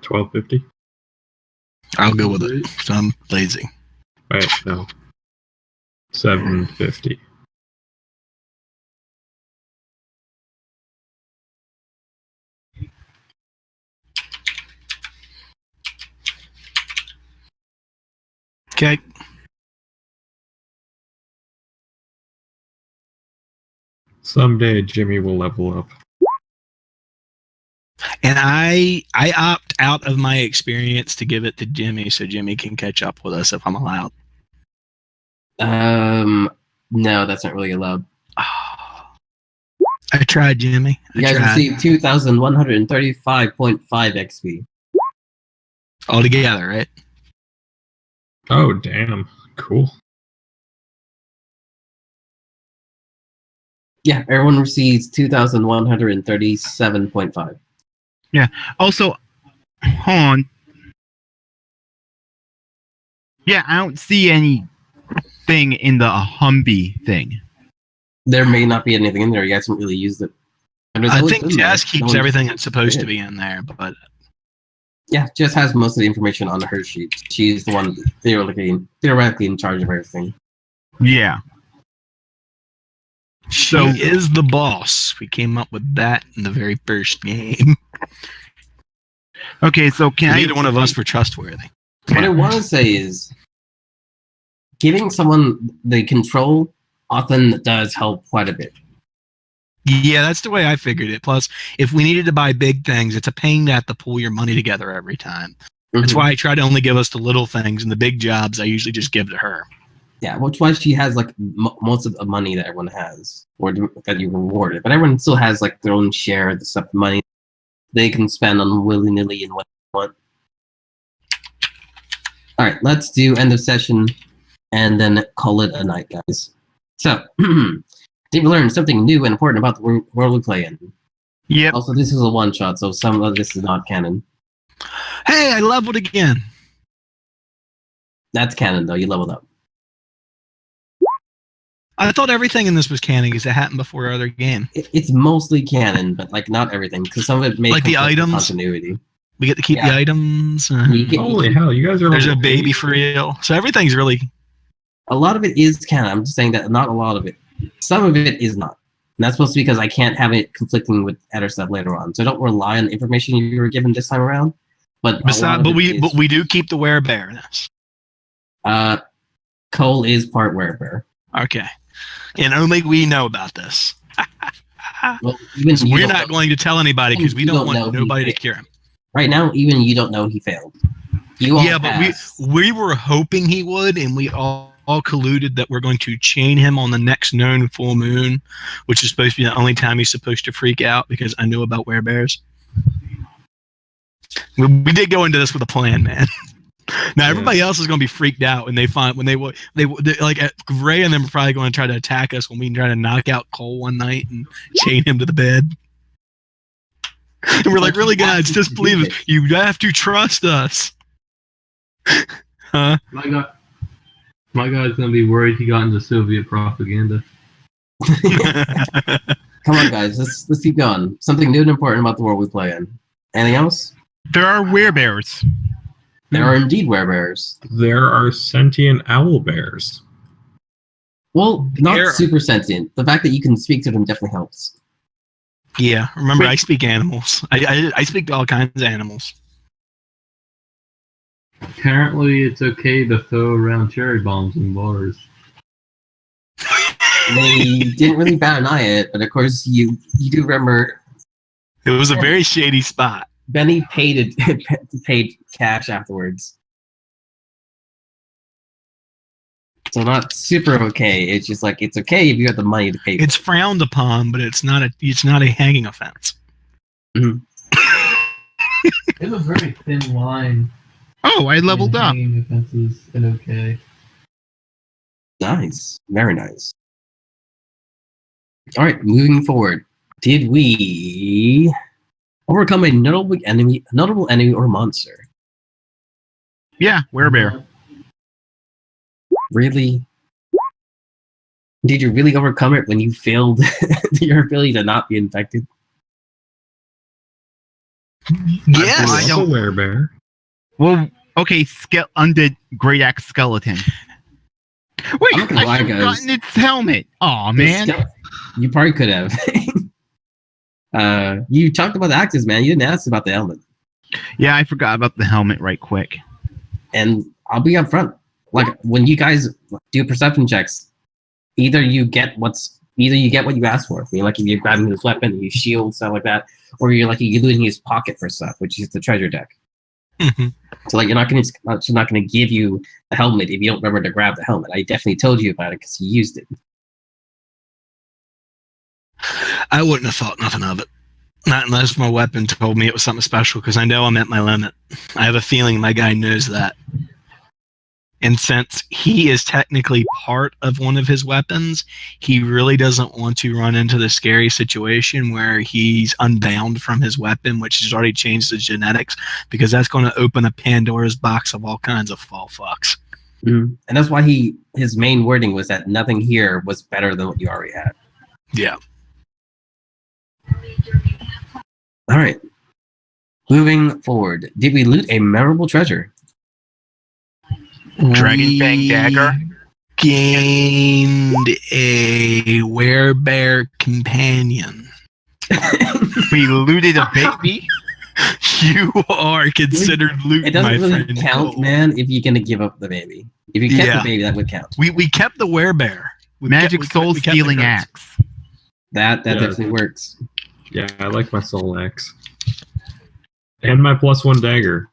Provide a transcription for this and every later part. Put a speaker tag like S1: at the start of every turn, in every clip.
S1: 1250.
S2: I'll go with it. So I'm lazy.
S1: Wait, no. 750.
S2: Okay.
S1: Someday Jimmy will level up.
S2: And I opt out of my experience to give it to Jimmy so Jimmy can catch up with us if I'm allowed.
S3: No, that's not really allowed.
S2: Oh, I tried, Jimmy.
S3: You guys received 2,135.5 XP.
S2: All together, right?
S1: Oh, damn. Cool.
S3: Yeah, everyone receives 2,137.5.
S4: Yeah. Also, hold on. Yeah, I don't see anything in the Humvee thing.
S3: There may not be anything in there. You guys haven't really used it.
S2: I think Jess keeps everything that's supposed to be in there, but
S3: yeah, Jess has most of the information on her sheet. She's the one theoretically in charge of everything.
S4: Yeah.
S2: She is the boss. We came up with that in the very first game.
S4: Okay, so
S2: neither one of us were trustworthy.
S3: What I want to say is, giving someone the control often does help quite a bit.
S2: Yeah, that's the way I figured it. Plus, if we needed to buy big things, it's a pain to have to pull your money together every time. That's why I try to only give us the little things, and the big jobs I usually just give to her.
S3: Yeah, which why she has like most of the money that everyone has, or that you rewarded. But everyone still has like their own share of the stuff, money they can spend on willy-nilly and what they want. All right, let's do end of session, and then call it a night, guys. So, did we learn something new and important about the world we play in?
S4: Yep.
S3: Also, this is a one-shot, so some of this is not canon.
S2: Hey, I leveled again.
S3: That's canon, though. You leveled up.
S2: I thought everything in this was canon because it happened before our other game.
S3: It's mostly canon, but like not everything, because some of it may
S2: like the items
S3: continuity.
S2: We get to keep the items.
S1: Holy hell, you guys are
S2: there's a baby for real. So everything's really.
S3: A lot of it is canon. I'm just saying that not a lot of it. Some of it is not. And that's supposed to be because I can't have it conflicting with other stuff later on. So don't rely on the information you were given this time around. But
S2: we do keep the werebear.
S3: Cole is part werebear.
S2: Okay. And only we know about this.
S3: Well,
S2: we're not going to tell anybody because we don't want nobody to cure him.
S3: Right now, even you don't know he failed.
S2: But we were hoping he would, and we all colluded that we're going to chain him on the next known full moon, which is supposed to be the only time he's supposed to freak out because I knew about werebears. We did go into this with a plan, man. Now everybody else is going to be freaked out when they like Ray and them are probably going to try to attack us when we try to knock out Cole one night and chain him to the bed. And we're like, really, guys, just believe us. You have to trust us. Huh?
S5: My guy's gonna be worried he got into Soviet propaganda.
S3: Come on, guys, let's keep going. Something new and important about the world we play in. Anything else?
S4: There are werebears.
S3: There are indeed werebears.
S1: There are sentient owl bears.
S3: Well, not super sentient. The fact that you can speak to them definitely helps.
S2: Yeah, remember, I speak animals. I speak to all kinds of animals.
S5: Apparently, it's okay to throw around cherry bombs in bars.
S3: They didn't really bat an eye at it, but of course, you do remember.
S2: It was a very shady spot.
S3: Benny paid cash afterwards. So not super okay. It's just like it's okay if you have the money to pay.
S2: It's frowned upon, but it's not a hanging offense.
S3: Mm-hmm.
S5: It's a very thin line.
S4: Oh, I leveled up.
S5: Hanging offenses and okay.
S3: Nice, very nice. All right, moving forward. Did we overcome a notable enemy or monster?
S4: Yeah, werebear.
S3: Really? Did you really overcome it when you failed your ability to not be infected?
S2: Yes.
S4: I
S1: Also
S4: don't-
S1: werebear.
S4: Well, okay, undead great axe skeleton. Wait,
S3: I'm not gonna lie,
S4: I've
S3: guys.
S4: forgotten its helmet. Aw,
S3: The
S4: man.
S3: You probably could have. You talked about the axes, man. You didn't ask about the helmet.
S4: Yeah, I forgot about the helmet right quick.
S3: And I'll be upfront. Like when you guys do perception checks, either you get what you asked for. I mean, like if you're grabbing his weapon, you shield, stuff like that, or you're looting his pocket for stuff, which is the treasure deck.
S2: Mhm.
S3: So like you're not gonna give you the helmet if you don't remember to grab the helmet. I definitely told you about it because you used it.
S2: I wouldn't have thought nothing of it. Not unless my weapon told me it was something special, because I know I'm at my limit. I have a feeling my guy knows that. And since he is technically part of one of his weapons, he really doesn't want to run into the scary situation where he's unbound from his weapon, which has already changed the genetics, because that's going to open a Pandora's box of all kinds of fall fucks.
S3: Mm-hmm. And that's why his main wording was that nothing here was better than what you already had.
S2: Yeah.
S3: All right. Moving forward, did we loot a memorable treasure?
S4: Dragon Fang Dagger?
S2: Gained a werebear companion.
S4: We looted a baby?
S2: You are considered loot,
S3: It doesn't
S2: my
S3: really
S2: friend
S3: count,
S2: Cole.
S3: man, if you're gonna give up the baby. If you kept the baby, that would count.
S2: We kept the werebear.
S4: Magic soul stealing axe.
S3: That
S1: Yeah.
S3: definitely works.
S1: Yeah, I like my soul axe. And my +1 dagger.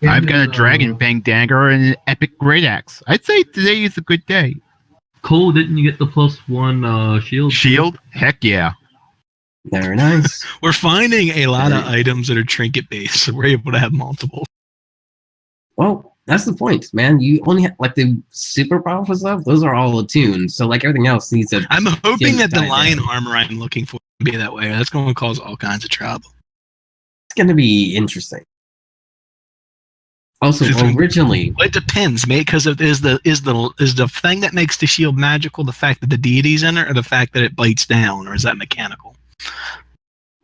S4: I've got a Dragon Fang Dagger and an epic great axe. I'd say today is a good day.
S5: Cole, didn't you get the +1 shield?
S4: Shield? Heck yeah.
S3: Very nice.
S2: We're finding a lot of items that are trinket based, so we're able to have multiple.
S3: Well, that's the point, man. You only have, like the super powerful stuff, those are all attuned. So like everything else needs to
S2: I'm hoping that the
S3: die
S2: lion
S3: down.
S2: armor I'm looking for will be that way. That's going to cause all kinds of trouble.
S3: It's gonna be interesting. Also, originally,
S2: Well, it depends, mate. Because is the thing that makes the shield magical the fact that the deity's in it, or the fact that it bites down, or is that mechanical?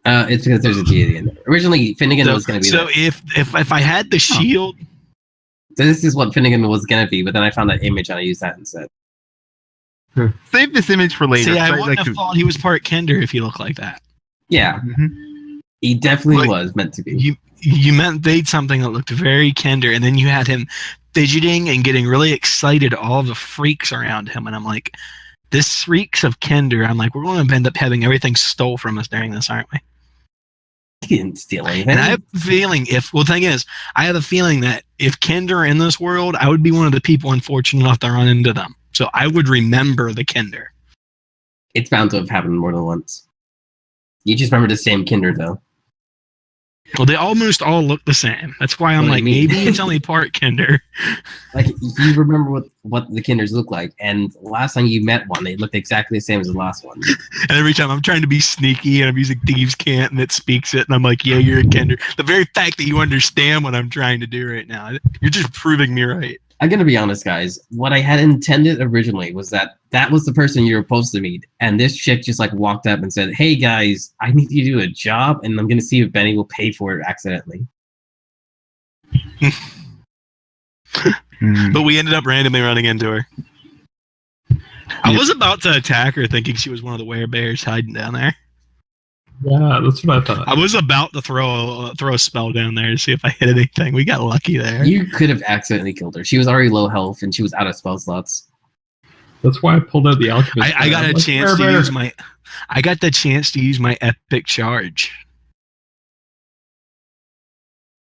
S3: it's because there's a deity in there. Originally, Finnegan was gonna be
S2: So
S3: that.
S2: if I had the shield,
S3: This is what Finnegan was gonna be, but then I found that image and I used that instead.
S4: Save this image for later.
S2: see, I
S4: 'cause I'd
S2: wouldn't
S4: like
S2: have
S4: to-
S2: thought he was part Kinder if he looked like that.
S3: Yeah,
S4: Mhm.
S3: he definitely
S2: Like,
S3: was meant to be.
S2: You meant they'd something that looked very Kinder, and then you had him fidgeting and getting really excited, all the freaks around him, and I'm like, this reeks of Kinder. I'm like, we're going to end up having everything stole from us during this, aren't we?
S3: He didn't steal anything.
S2: And I have a feeling the thing is, I have a feeling that if Kinder are in this world, I would be one of the people unfortunate enough to run into them. So I would remember the Kinder.
S3: It's bound to have happened more than once. You just remember the same Kinder, though.
S2: Well, they almost all look the same. That's why I'm
S3: What do
S2: like,
S3: you mean?
S2: maybe it's only part Kinder.
S3: Like, you remember what the Kinders look like, and last time you met one, they looked exactly the same as the last one.
S2: And every time I'm trying to be sneaky and I'm using Thieves' Cant and it speaks it, and I'm like, yeah, you're a Kinder. The very fact that you understand what I'm trying to do right now, you're just proving me right.
S3: I'm gonna be honest, guys. What I had intended originally was that was the person you were supposed to meet, and this chick just like walked up and said, "Hey guys, I need you to do a job, and I'm gonna see if Benny will pay for it accidentally."
S4: Mm.
S2: But we ended up randomly running into her. I was about to attack her thinking she was one of the werebears hiding down there.
S1: Yeah, that's what I thought.
S2: I was about to throw a spell down there to see if I hit anything. We got lucky there.
S3: You could have accidentally killed her. She was already low health, and she was out of spell slots.
S1: That's why I pulled out the alchemist.
S2: I got
S1: I'm
S2: a
S1: like,
S2: chance to
S1: "Werebear."
S2: use my. I got the chance to use my epic charge.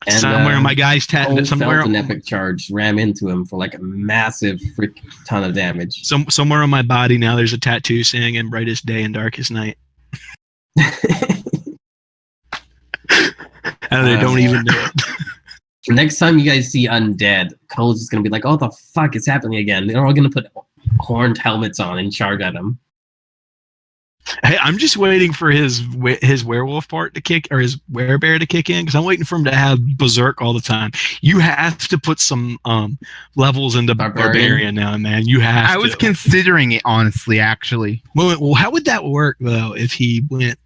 S3: And,
S2: Somewhere my guy's tatting
S3: Cole
S2: it. Somewhere,
S3: felt an epic charge, ram into him for like a massive freak ton of damage.
S2: somewhere on my body now. There's a tattoo saying "In brightest day and darkest night." And they don't even know it.
S3: Next time you guys see undead, Cole's just gonna be like, "Oh, the fuck is happening again?" They're all gonna put horned helmets on and charge at him.
S2: Hey, I'm just waiting for his werewolf part to kick, or his werebear to kick in, because I'm waiting for him to have berserk all the time. You have to put some levels into barbarian now, man. You have.
S4: I was
S2: to.
S4: considering it, honestly, actually.
S2: Well, how would that work though if he went?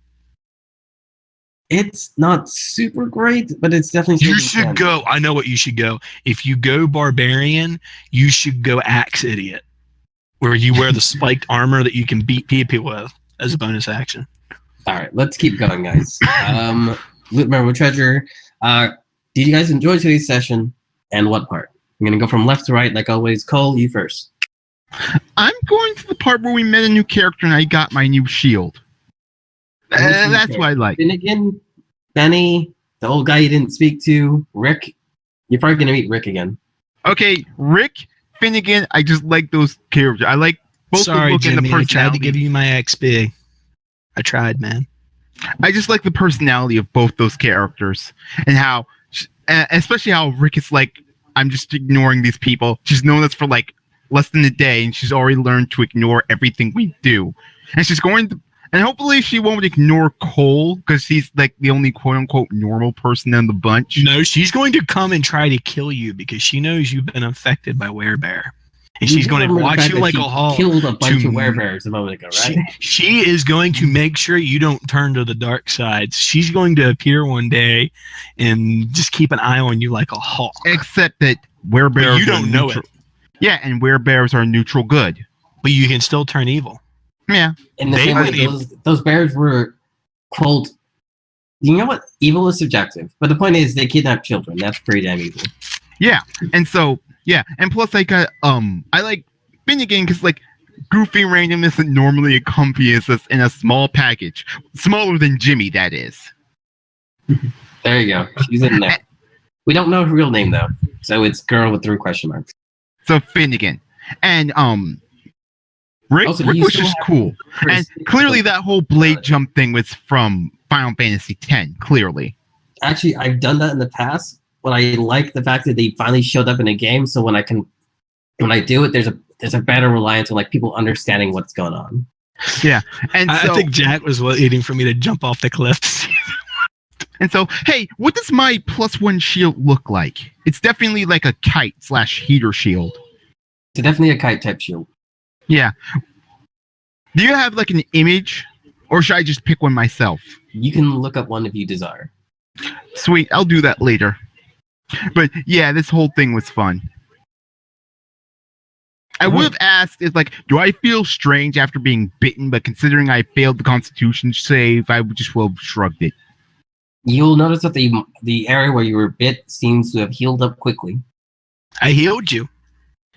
S3: It's not super great, but it's definitely.
S2: You should go. I know what you should go. If you go barbarian, you should go axe idiot, where you wear the spiked armor that you can beat people with as a bonus action.
S3: All right, let's keep going, guys. Remember, treasure. Did you guys enjoy today's session? And what part? I'm gonna go from left to right, like always. Cole, you first.
S4: I'm going to the part where we met a new character and I got my new shield. That's what I like.
S3: Finnegan, Benny, the old guy you didn't speak to, Rick. You're probably gonna meet Rick again.
S4: Okay, Rick, Finnegan. I just like those characters. I like both the look
S2: Jimmy,
S4: and the personality.
S2: I tried to give you my XP. I tried, man.
S4: I just like the personality of both those characters and how, especially how Rick is like, I'm just ignoring these people. She's known us for like less than a day, and she's already learned to ignore everything we do. And she's going to, and hopefully she won't ignore Cole because he's like the only quote unquote normal person in the bunch.
S2: No, she's going to come and try to kill you because she knows you've been affected by Werebear. And she's going to watch you like a hawk.
S3: Killed a bunch of werebears a moment ago, right?
S2: She is going to make sure you don't turn to the dark side. She's going to appear one day and just keep an eye on you like a hawk.
S4: Except that werebears,
S2: you don't know it.
S4: Yeah, and werebears are neutral good,
S2: but you can still turn evil.
S4: Yeah,
S3: in the same way, those bears were quote. You know what? Evil is subjective, but the point is they kidnap children. That's pretty damn evil.
S4: Yeah, and so. Yeah, and plus I got I like Finnegan because like goofy randomness that normally accompanies us in a small package, smaller than Jimmy. That is.
S3: There you go. She's in there. We don't know her real name though, so it's girl with 3 question marks.
S4: So Finnegan and Rick was just cool, and clearly that whole blade jump thing was from Final Fantasy X. Clearly.
S3: Actually, I've done that in the past. But I like the fact that they finally showed up in a game, so when I do it, there's a better reliance on like people understanding what's going on.
S4: Yeah, and
S2: I think Jack was waiting for me to jump off the cliff.
S4: And so, hey, what does my +1 shield look like? It's definitely like a kite / heater shield.
S3: It's definitely a kite type shield.
S4: Yeah. Do you have like an image, or should I just pick one myself?
S3: You can look up one if you desire.
S4: Sweet, I'll do that later. But yeah, this whole thing was fun. I would have asked, is like, do I feel strange after being bitten? But considering I failed the Constitution save, I would just well have shrugged it.
S3: You'll notice that the area where you were bit seems to have healed up quickly.
S2: I healed you.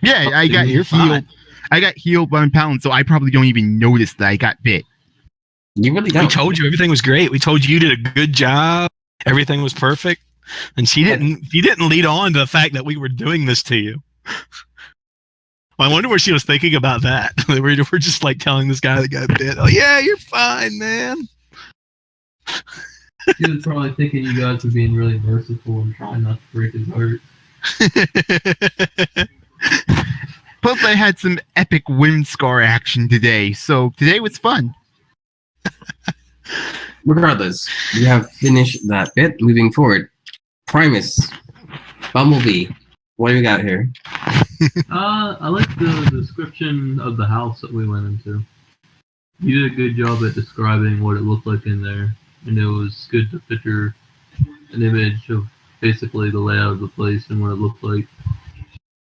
S4: Yeah, I got healed. Fine. I got healed 1 pound, so I probably don't even notice that I got bit.
S3: You really don't.
S2: We told you everything was great. We told you did a good job. Everything was perfect. And she didn't lead on to the fact that we were doing this to you. I wonder what she was thinking about that. We're just like telling this guy that got bit, oh yeah, you're fine, man.
S5: She was probably thinking you guys were being really merciful and trying not to break his heart.
S4: Plus I had some epic wind scar action today, so today was fun.
S3: Regardless, we have finished that bit. Moving forward. Primus, Bumblebee, what do we got here?
S5: I like the description of the house that we went into. You did a good job at describing what it looked like in there, and it was good to picture an image of basically the layout of the place and what it looked like.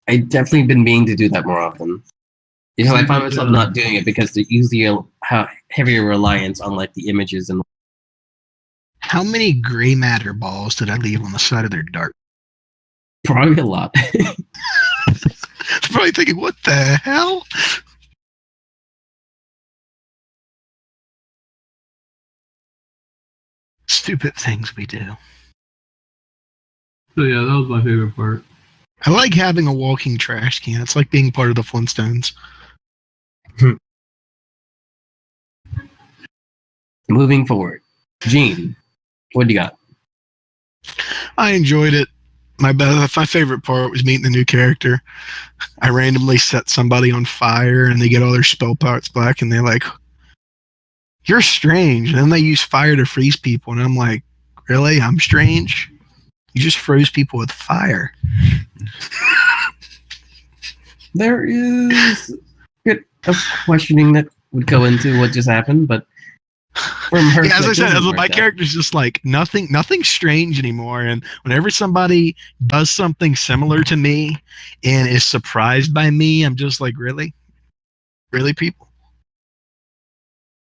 S3: I've definitely been meaning to do that more often. Because I find myself not doing it because there's usually a heavier reliance on like the images and.
S2: How many gray matter balls did I leave on the side of their dart?
S3: Probably a lot.
S2: Probably thinking, what the hell? Stupid things we do.
S5: So yeah, that was my favorite part.
S2: I like having a walking trash can. It's like being part of the Flintstones.
S3: Moving forward. Gene, what do you got?
S2: I enjoyed it. My favorite part was meeting the new character. I randomly set somebody on fire and they get all their spell parts back and they're like, you're strange. And then they use fire to freeze people. And I'm like, really? I'm strange? You just froze people with fire.
S3: There is a bit of questioning that would go into what just happened, but From her
S2: Yeah, as I said,
S3: perspective,
S2: my character's just like nothing strange anymore. And whenever somebody does something similar to me and is surprised by me, I'm just like, really, people.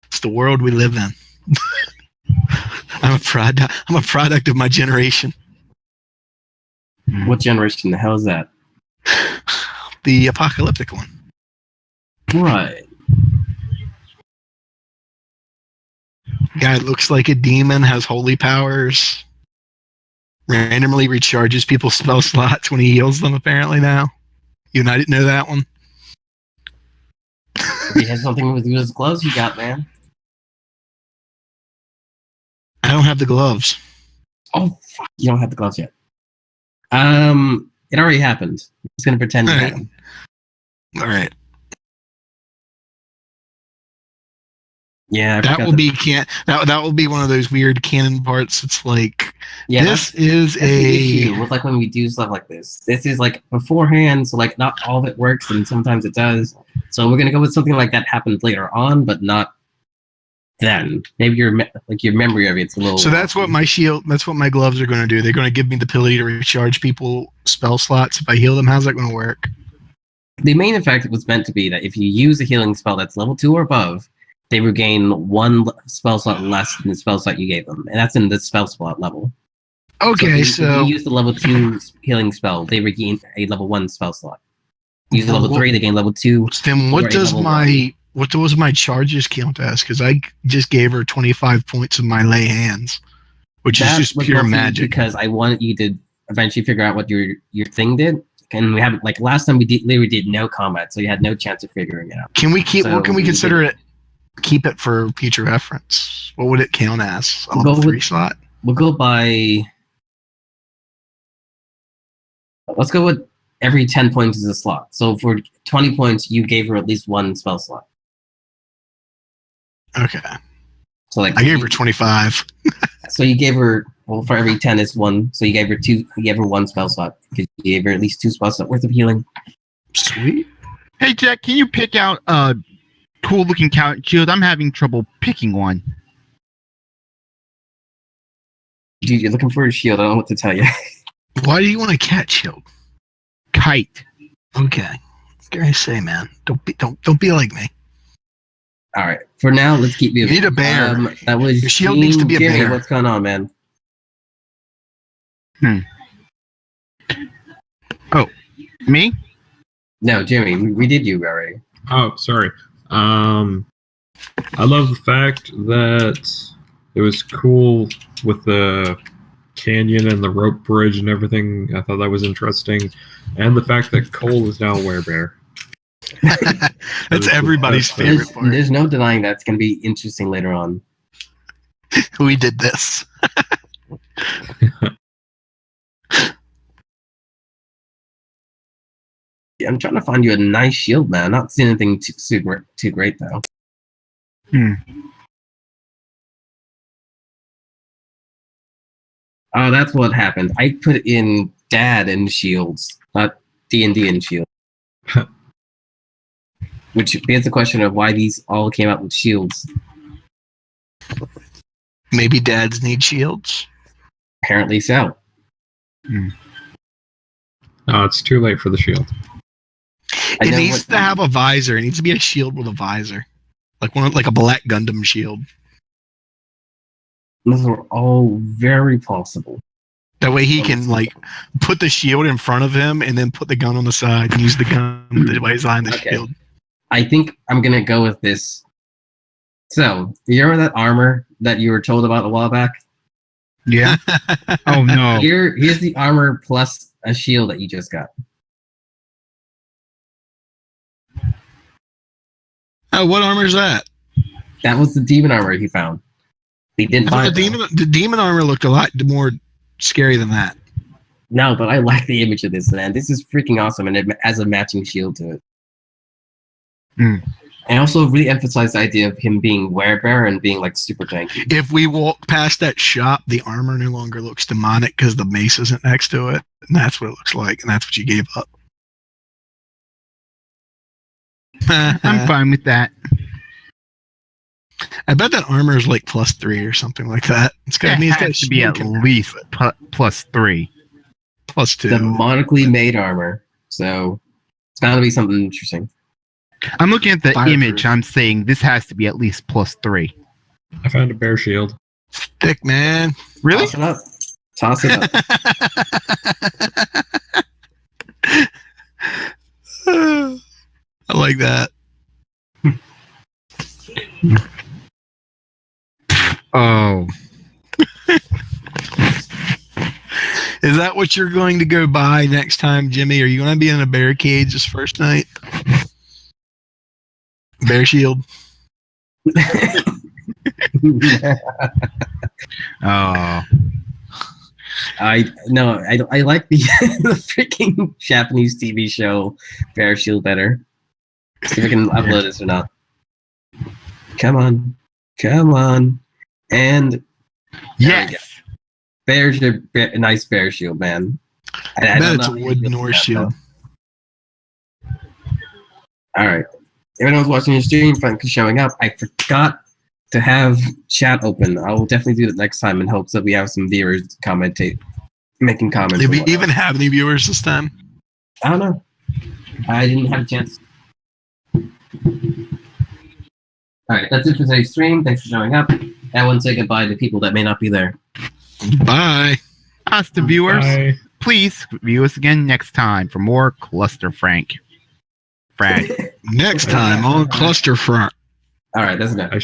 S2: It's the world we live in. I'm a product of my generation.
S3: What generation the hell is that?
S2: The apocalyptic one.
S3: Right.
S2: Guy looks like a demon, has holy powers, randomly recharges people's spell slots when he heals them, apparently now. You and I didn't know that one.
S3: If he has something to do with his gloves, you got, man.
S2: I don't have the gloves.
S3: Oh, fuck. You don't have the gloves yet. It already happened. He's gonna pretend to hate him.
S2: All right.
S3: Yeah, I
S2: That
S3: forgot
S2: will be that will be one of those weird canon parts. It's like this is
S3: that's the issue with like when we do stuff like this. This is like beforehand, so like not all of it works, and sometimes it does. So we're gonna go with something like that happened later on, but not then. Maybe your memory of it's a little.
S2: So that's what my gloves are going to do. They're going to give me the ability to recharge people spell slots if I heal them. How's that going to work?
S3: The main effect was meant to be that if you use a healing spell that's level 2 or above, they regain 1 spell slot less than the spell slot you gave them, and that's in the spell slot level.
S2: Okay,
S3: if you use the level 2 healing spell, they regain a level 1 spell slot. Use the level 3, they gain level 2.
S2: Then what does my charges count as? Because I just gave her 25 points of my lay hands, which is just pure magic.
S3: Because I wanted you to eventually figure out what your thing did. And we haven't, like last time we literally did no combat, so you had no chance of figuring it out.
S2: Can we keep? What can we consider it? Keep it for future reference. What would it count as? A level 3 slot?
S3: We'll go by. Let's go with every 10 points is a slot. So for 20 points, you gave her at least 1 spell slot.
S2: Okay.
S3: So like
S2: I gave her 25.
S3: So you gave her, well, for every 10 is 1. So you gave her 2. You gave her 1 spell slot because you gave her at least 2 spell slots worth of healing.
S2: Sweet.
S4: Hey Jack, can you pick out a cool-looking cat shield? I'm having trouble picking one.
S3: Dude, you're looking for a shield. I don't know what to tell you.
S2: Why do you want a cat shield?
S4: Kite.
S2: Okay. What can I say, man? Don't be like me.
S3: All right. For now, let's keep moving.
S2: You need a bear.
S3: That was
S2: Your shield needs to be a
S3: Jimmy,
S2: bear.
S3: what's going on, man?
S4: Oh, me?
S3: No, Jimmy. We did you already.
S1: Oh, sorry. I love the fact that it was cool with the canyon and the rope bridge and everything. I thought that was interesting. And the fact that Cole is now a werebear.
S2: That's everybody's favorite part.
S3: There's no denying that's going to be interesting later on.
S2: We did this.
S3: I'm trying to find you a nice shield, man. I'm not seeing anything too great, though. Oh, that's what happened. I put in Dad in shields, not D&D in shields. Which begs the question of why these all came out with shields.
S2: Maybe dads need shields?
S3: Apparently so.
S1: No, it's too late for the shield.
S2: It needs to have a visor. It needs to be a shield with a visor. Like a Black Gundam shield.
S3: Those are all very possible.
S2: That way he can put the shield in front of him and then put the gun on the side and use the gun while he's on the shield.
S3: I think I'm gonna go with this. So, you remember that armor that you were told about a while back?
S4: Yeah. Oh no.
S3: Here's the armor plus a shield that you just got.
S2: Oh, what armor is that?
S3: That was the demon armor he found. He didn't buy it.
S2: The demon armor looked a lot more scary than that.
S3: No, but I like the image of this, man. This is freaking awesome, and it has a matching shield to it. I also really emphasize the idea of him being werebear and being super tanky.
S2: If we walk past that shop, the armor no longer looks demonic because the mace isn't next to it, and that's what it looks like, and that's what you gave up.
S4: I'm fine with that.
S2: I bet that armor is like +3 or something like that. It's got
S4: It has to be at least +3.
S2: +2.
S3: Demonically made armor. So it's gotta be something interesting.
S4: I'm looking at the
S2: Fireproof.
S4: image. I'm saying this has to be at least +3.
S1: I found a bear shield.
S2: Thick, man.
S4: Really?
S3: Toss it up. Toss it up.
S2: I like that.
S4: Oh.
S2: Is that what you're going to go buy next time, Jimmy? Are you going to be in a bear cage this first night? Bear shield.
S4: Oh.
S3: I like the the freaking Japanese TV show Bear Shield better. See if I can upload this or not. Come on. And
S4: Yes.
S3: Bear's a nice bear shield, man.
S2: I bet it's a wooden horse shield.
S3: All right. Everyone was watching your stream, thanks for showing up. I forgot to have chat open. I will definitely do it next time in hopes that we have some viewers making comments.
S2: Did we even have any viewers this time?
S3: I don't know. I didn't have a chance. Alright, that's it for today's stream. Thanks for showing up. Everyone say goodbye to people that may not be there.
S2: Bye.
S4: Us, the viewers,
S1: Bye.
S4: please view us again next time for more Cluster-funk.
S2: Next time on Cluster-funk.
S3: Alright, that's enough.
S1: I